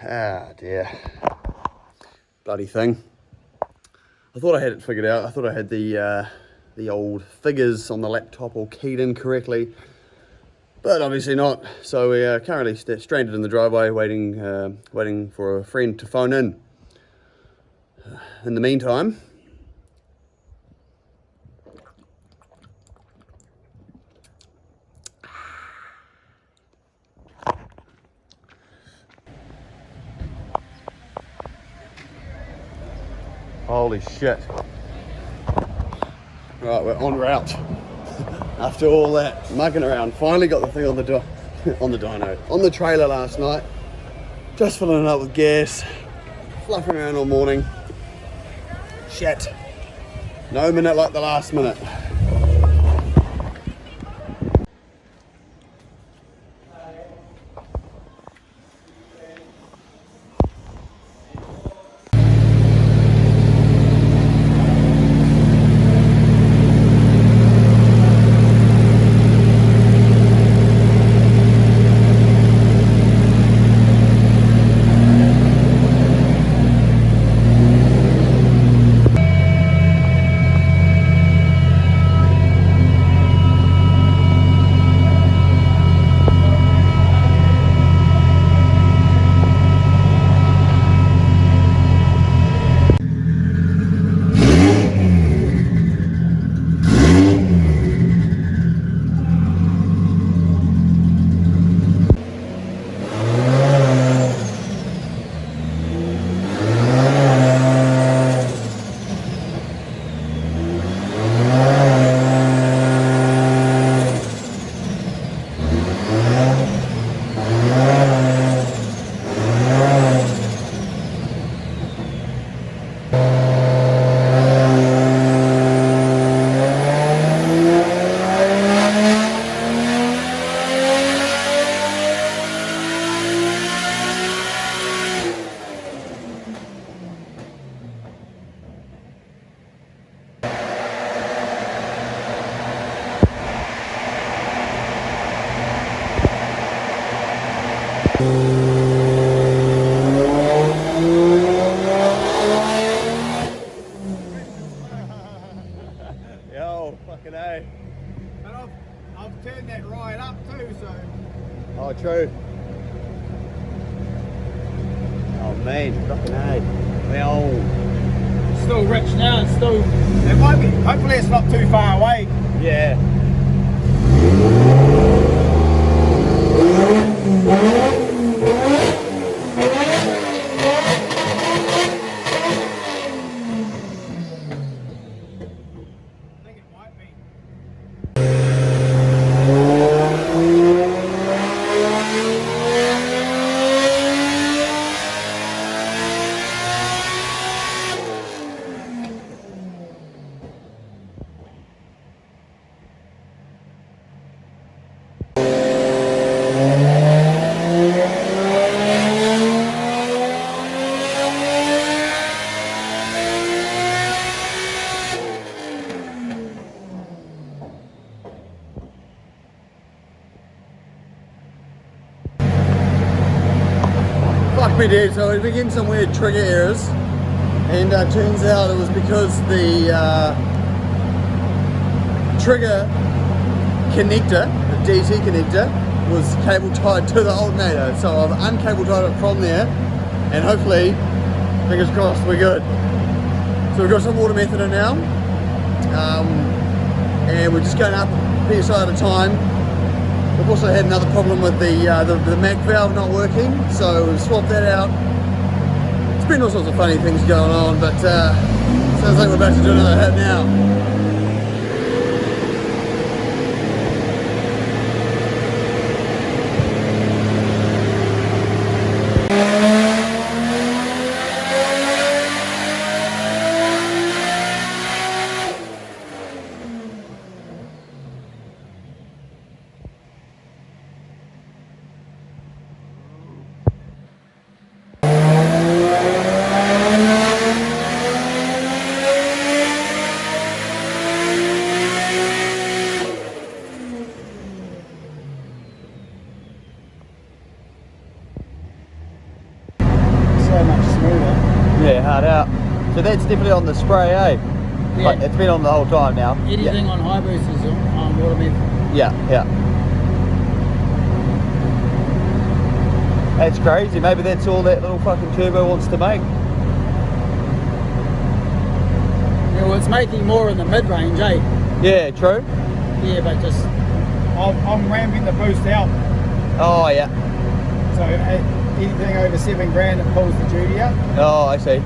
Ah dear. Bloody thing. I thought I had it figured out. I thought I had the old figures on the laptop all keyed in correctly, but obviously not. So we are currently stranded in the driveway waiting for a friend to phone in. In the meantime, holy shit. Right, we're en route. After all that mucking around, finally got the thing on the dyno, on the trailer last night. Just filling it up with gas, fluffing around all morning. Shit. No minute like the last minute. Yo, fucking A. And I've turned that right up too, so. Oh, true. Oh man, fucking A. Well, It's still rich now, it's still. It might be, hopefully it's not too far away. yeah. I think it might be. Fuck me dead, so we've been getting some weird trigger errors, and turns out it was because the trigger connector, the DT connector, was cable tied to the alternator. So I've uncable tied it from there, and hopefully, fingers crossed, we're good. So we've got some water method in now, and we're just going up PSI at a time. We've also had another problem with the mag valve not working, so we've swapped that out. It's been all sorts of funny things going on, but sounds like we're about to do another hit now. so much smoother. Yeah, hard out. So that's definitely on the spray, eh? Yeah. Like, it's been on the whole time now. Anything on high boost is on water meth. Yeah, yeah. That's crazy. Maybe that's all that little fucking turbo wants to make. Yeah, well, it's making more in the mid-range, eh? Yeah, true. Yeah, but just... I'm ramping the boost out. Oh, yeah. So anything over 7 grand, it pulls the duty out. Oh, I see.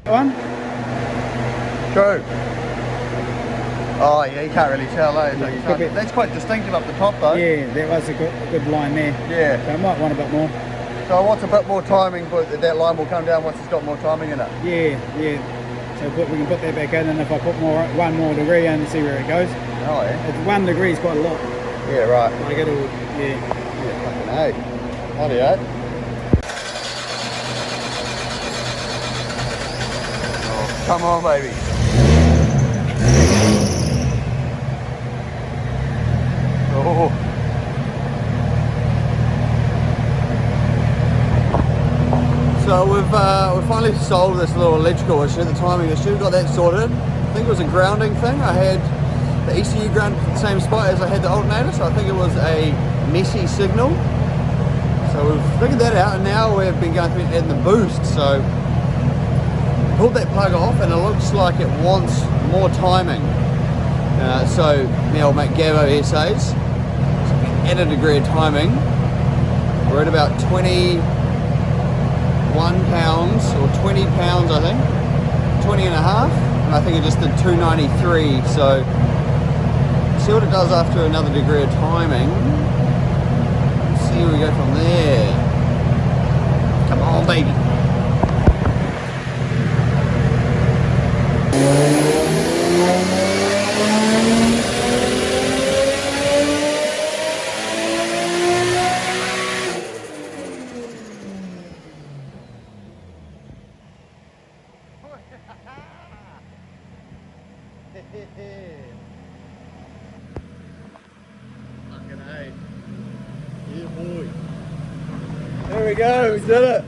One? True. Oh yeah, you can't really tell, eh? Yeah, could be. That's quite distinctive up the top though. Yeah, that was a good line there. Yeah. So I might want a bit more. So what's a bit more timing, but that line will come down once it's got more timing in it. Yeah, yeah. So we can put that back in, and if I put one more degree in, see where it goes. Oh yeah. It's 1 degree is quite a lot. Yeah, right. Like it'll, yeah. Yeah, fucking hey. Bloody hell. Oh, come on, baby. Oh. So we've finally solved this little electrical issue, the timing issue. Got that sorted. I think it was a grounding thing. I had the ECU grounded at the same spot as I had the alternator, so I think it was a messy signal. So we've figured that out, and now we've been going through adding the boost. So pulled that plug off, and it looks like it wants more timing. So now we'll make Gavo here says, so add a degree of timing. We're at about 21 pounds or 20 pounds, I think, 20 and a half, and I think it just did 293. So see what it does after another degree of timing. See where we go from there. Come on, baby. Fucking A. Yeah, boy. There we go, we did it.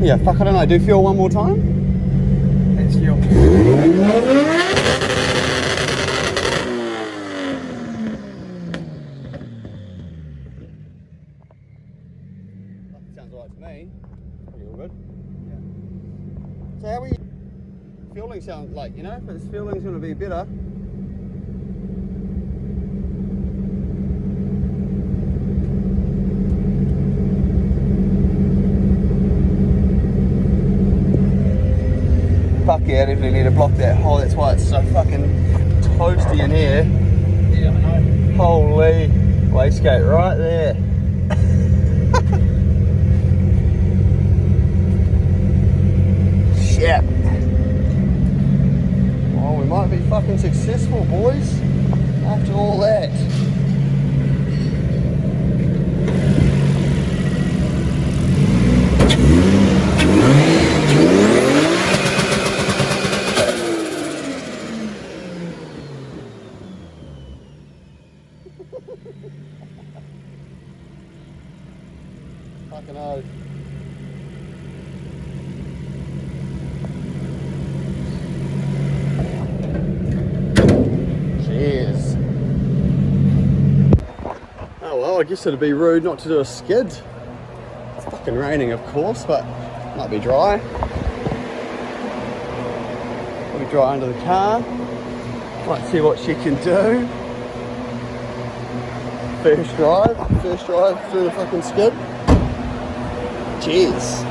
Yeah, fuck, I don't know. Do fuel one more time? That's fuel. Sounds alright to me. Pretty all good. Yeah. So how we fueling sound like, you know, if this fueling's gonna be better. Fuck gasket. I definitely need to block that hole. That's why it's so fucking toasty in here. Yeah, I know. Holy wastegate right there. Shit. Well, we might be fucking successful, boys, after all that. Fucking oath. Cheers. Oh well, I guess it'd be rude not to do a skid. It's fucking raining, of course, but it might be dry. It'll be dry under the car. Might see what she can do. First drive through the fucking skid. Cheers.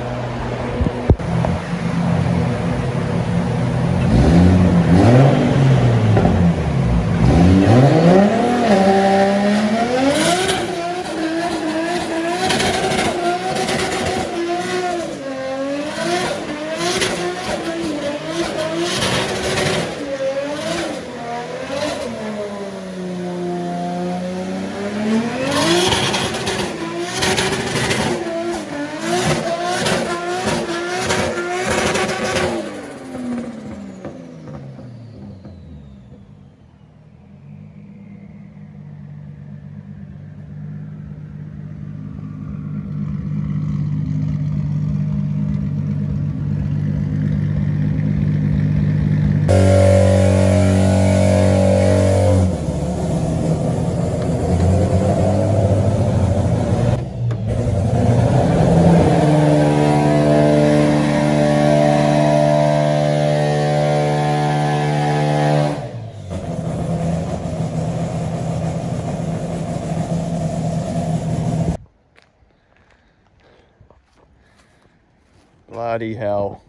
Bloody hell.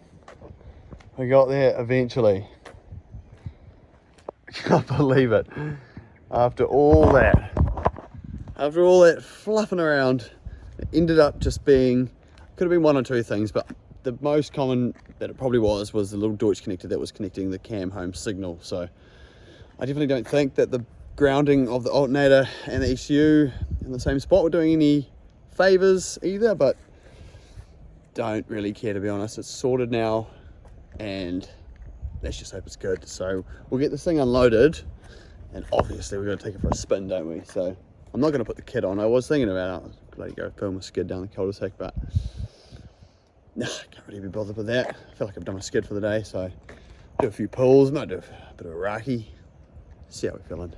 We got there eventually. I can't believe it. After all that fluffing around, it ended up just being, could have been one or two things, but the most common that it probably was the little Deutsch connector that was connecting the cam home signal. So I definitely don't think that the grounding of the alternator and the ECU in the same spot were doing any favors either, but don't really care, to be honest. It's sorted now, and let's just hope it's good. So we'll get this thing unloaded, and obviously we're going to take it for a spin, don't we? So I'm not going to put the kit on. I was thinking about it. Bloody go film a skid down the cul-de-sac, but nah, I can't really be bothered with that. I feel like I've done a skid for the day, so do a few pulls, might do a bit of a raki, see how we're feeling.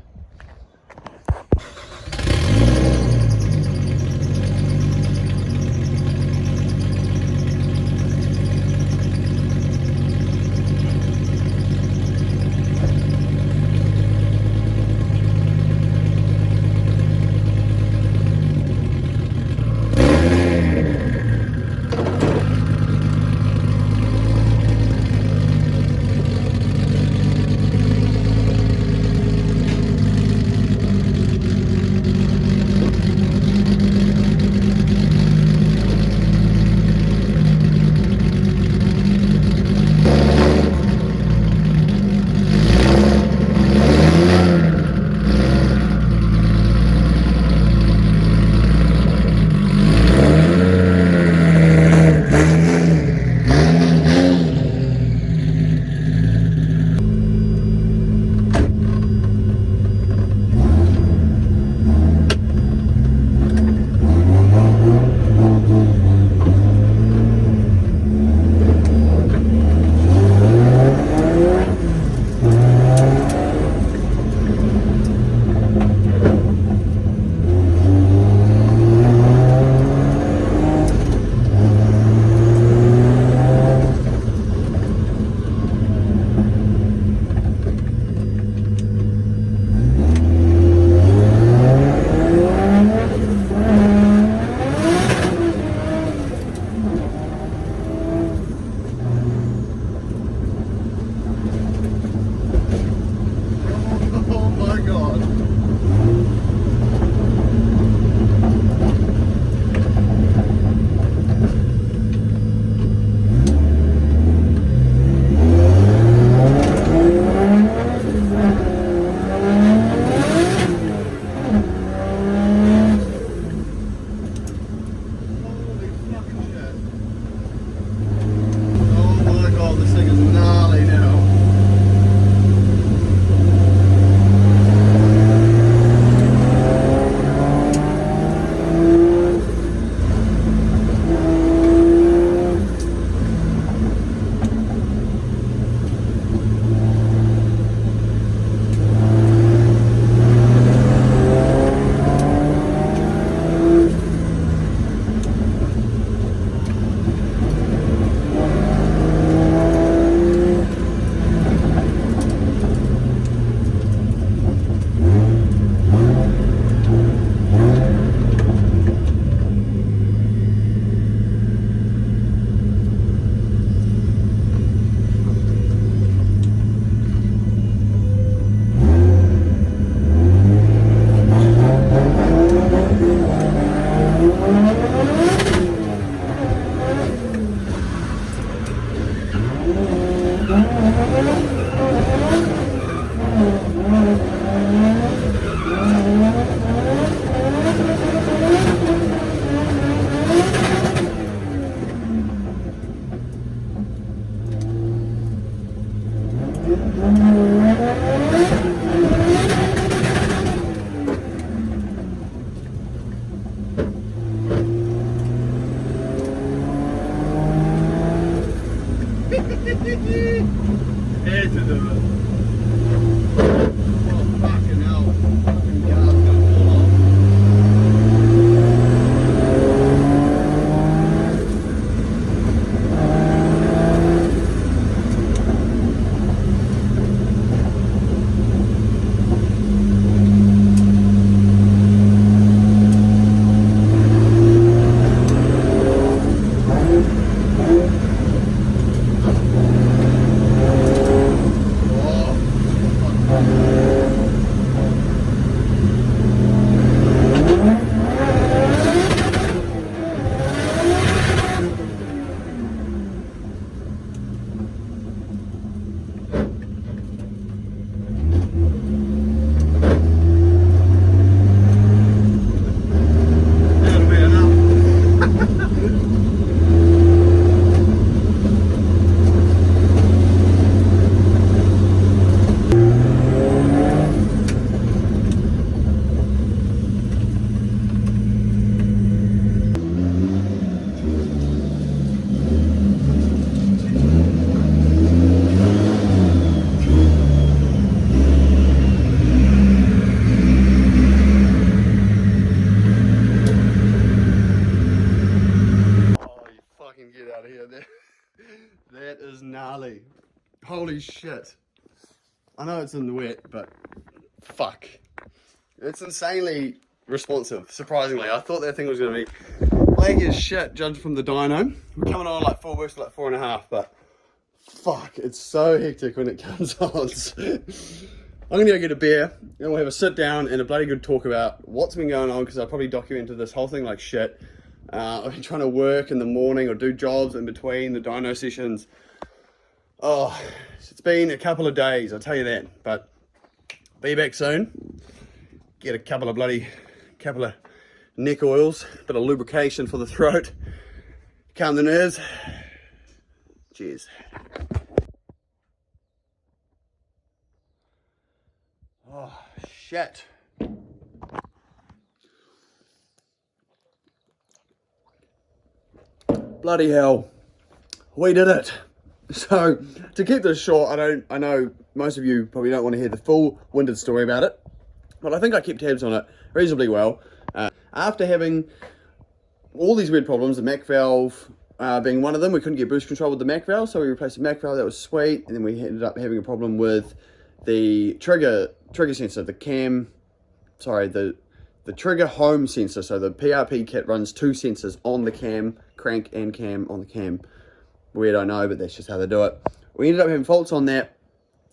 Head to the oh, fucking hell. Fucking car's gonna fall off. Get out of here. That is gnarly. Holy shit. I know it's in the wet, but fuck. It's insanely responsive, surprisingly. I thought that thing was going to be laggy as shit, judged from the dyno. We're coming on like 4 works, like 4.5, but fuck, it's so hectic when it comes on. I'm going to go get a beer, and we'll have a sit down and a bloody good talk about what's been going on, because I probably documented this whole thing like shit. I've been trying to work in the morning or do jobs in between the dyno sessions. Oh, it's been a couple of days, I'll tell you that. But be back soon. Get a couple of neck oils, bit of lubrication for the throat. Calm the nerves. Cheers. Oh, shit. Bloody hell, we did it. So to keep this short, I know most of you probably don't want to hear the full winded story about it, but I think I kept tabs on it reasonably well. After having all these weird problems, the Mac valve being one of them, we couldn't get boost control with the Mac valve, so we replaced the Mac valve. That was sweet. And then we ended up having a problem with the trigger sensor, the trigger home sensor. So the PRP kit runs 2 sensors on the cam, crank and cam on the cam. Weird, I know, but that's just how they do it. We ended up having faults on that,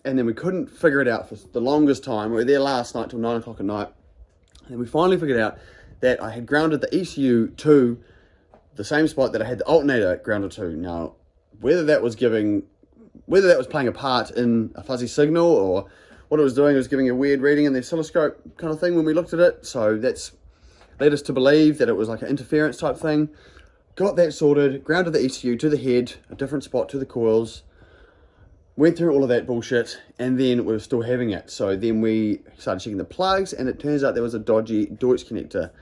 and then we couldn't figure it out for the longest time. We were there last night till 9 o'clock at night, and we finally figured out that I had grounded the ECU to the same spot that I had the alternator grounded to. Now, whether that was playing a part in a fuzzy signal, or what it was doing was giving a weird reading in the oscilloscope kind of thing when we looked at it. So that's led us to believe that it was like an interference type thing. Got that sorted, grounded the ECU to the head, a different spot to the coils, went through all of that bullshit, and then we were still having it. So then we started checking the plugs, and it turns out there was a dodgy Deutsch connector.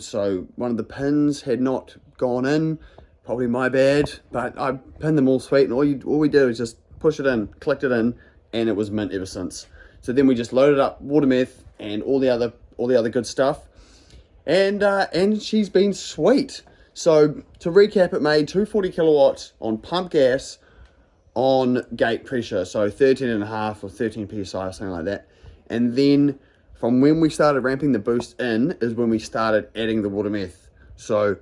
So one of the pins had not gone in, probably my bad, but I pinned them all sweet, and all we did was just push it in, clicked it in, and it was mint ever since. So then we just loaded up water meth and all the other good stuff, and she's been sweet. So to recap, it made 240 kilowatts on pump gas on gate pressure, so 13.5 or 13 psi or something like that. And then from when we started ramping the boost in is when we started adding the water meth. So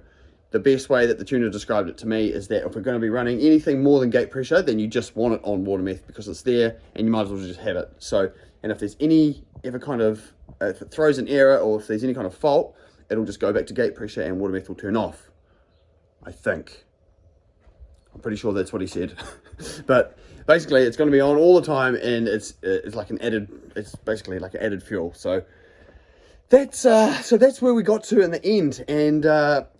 the best way that the tuner described it to me is that if we're going to be running anything more than gate pressure, then you just want it on water meth because it's there and you might as well just have it. So, and if there's if it throws an error or if there's any kind of fault, it'll just go back to gate pressure and water meth will turn off. I think. I'm pretty sure that's what he said. But basically it's going to be on all the time, and it's basically like an added fuel. So that's where we got to in the end, and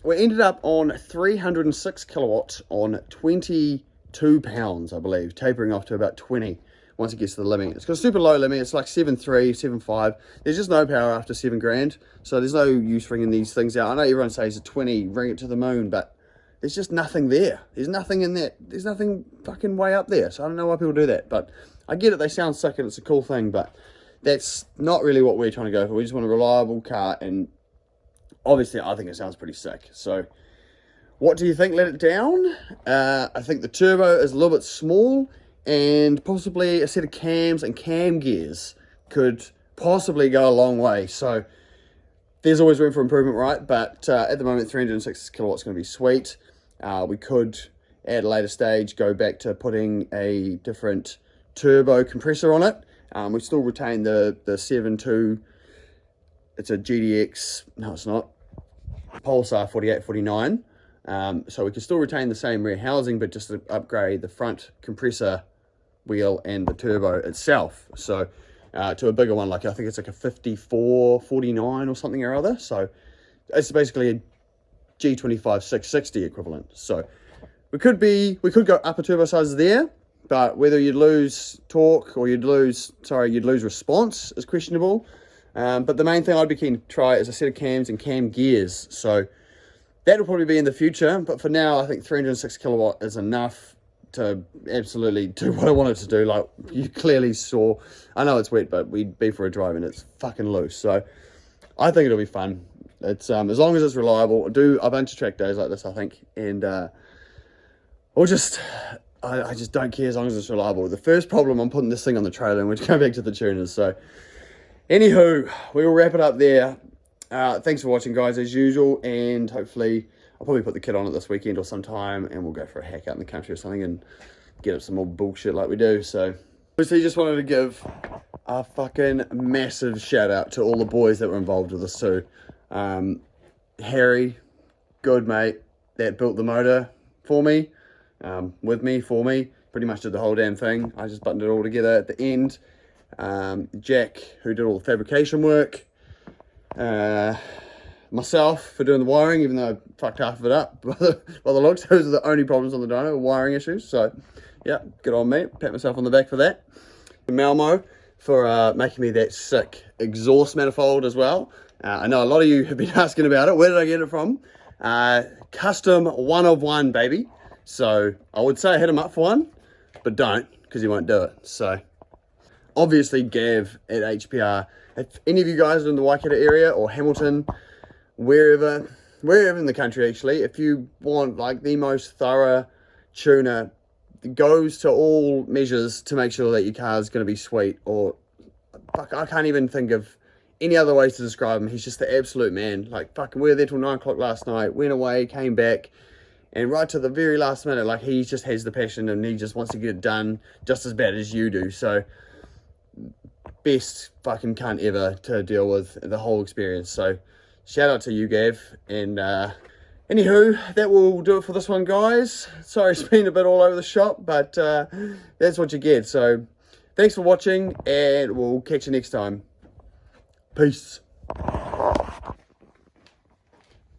we ended up on 306 kilowatts on 22 pounds, I believe, tapering off to about 20. once it gets to the limit. It's got a super low limit. It's like 7.3, 7.5. There's just no power after 7 grand. So there's no use ringing these things out. I know everyone says a 20, ring it to the moon, but there's just nothing there. There's nothing in that. There's nothing fucking way up there. So I don't know why people do that. But I get it. They sound sick and it's a cool thing. But that's not really what we're trying to go for. We just want a reliable car. And obviously, I think it sounds pretty sick. So what do you think let it down? I think the turbo is a little bit small. And possibly a set of cams and cam gears could possibly go a long way. So there's always room for improvement, right? But at the moment, 306 kilowatts is going to be sweet. We could, at a later stage, go back to putting a different turbo compressor on it. We still retain the 7.2. It's a GDX. No, it's not. Pulsar 4849. So we can still retain the same rear housing, but just to upgrade the front compressor wheel and the turbo itself. So to a bigger one, like I think it's like a 5449 or something or other. So it's basically a G25 660 equivalent. So we could go upper turbo sizes there, but whether you'd lose torque or you'd lose response is questionable. But the main thing I'd be keen to try is a set of cams and cam gears. So that'll probably be in the future, but for now I think 306 kilowatt is enough to absolutely do what I wanted to do. Like you clearly saw, I know it's wet, but we'd be for a drive and it's fucking loose. So I think it'll be fun. It's as long as it's reliable. I'll do a bunch of track days like this, I think, and or just I just don't care as long as it's reliable. The first problem, I'm putting this thing on the trailer and we're going back to the tuners. So anywho, we will wrap it up there. Thanks for watching, guys, as usual, and hopefully I'll probably put the kit on it this weekend or sometime and we'll go for a hack out in the country or something and get up some more bullshit like we do. So obviously just wanted to give a fucking massive shout out to all the boys that were involved with this too. Harry, good mate, that built the motor for me, for me, pretty much did the whole damn thing. I just buttoned it all together at the end. Jack, who did all the fabrication work. Myself for doing the wiring, even though I fucked half of it up. By the looks, those are the only problems on the dyno, wiring issues. So yeah, good on me, pat myself on the back for that. Malmo for making me that sick exhaust manifold as well. I know a lot of you have been asking about it. Where did I get it from? Custom 1 of 1, baby. So I would say hit him up for one, but don't, because he won't do it. So obviously Gav at HPR. If any of you guys are in the Waikato area or Hamilton, wherever in the country actually, if you want like the most thorough tuner, goes to all measures to make sure that your car is going to be sweet, or fuck, I can't even think of any other ways to describe him. He's just the absolute man. Like fucking, we were there till 9 o'clock last night, went away, came back, and right to the very last minute, like he just has the passion and he just wants to get it done just as bad as you do. So best fucking cunt ever to deal with the whole experience. So shout out to you, Gav. And anywho, that will do it for this one, guys. Sorry it's been a bit all over the shop, but that's what you get. So thanks for watching and we'll catch you next time. Peace.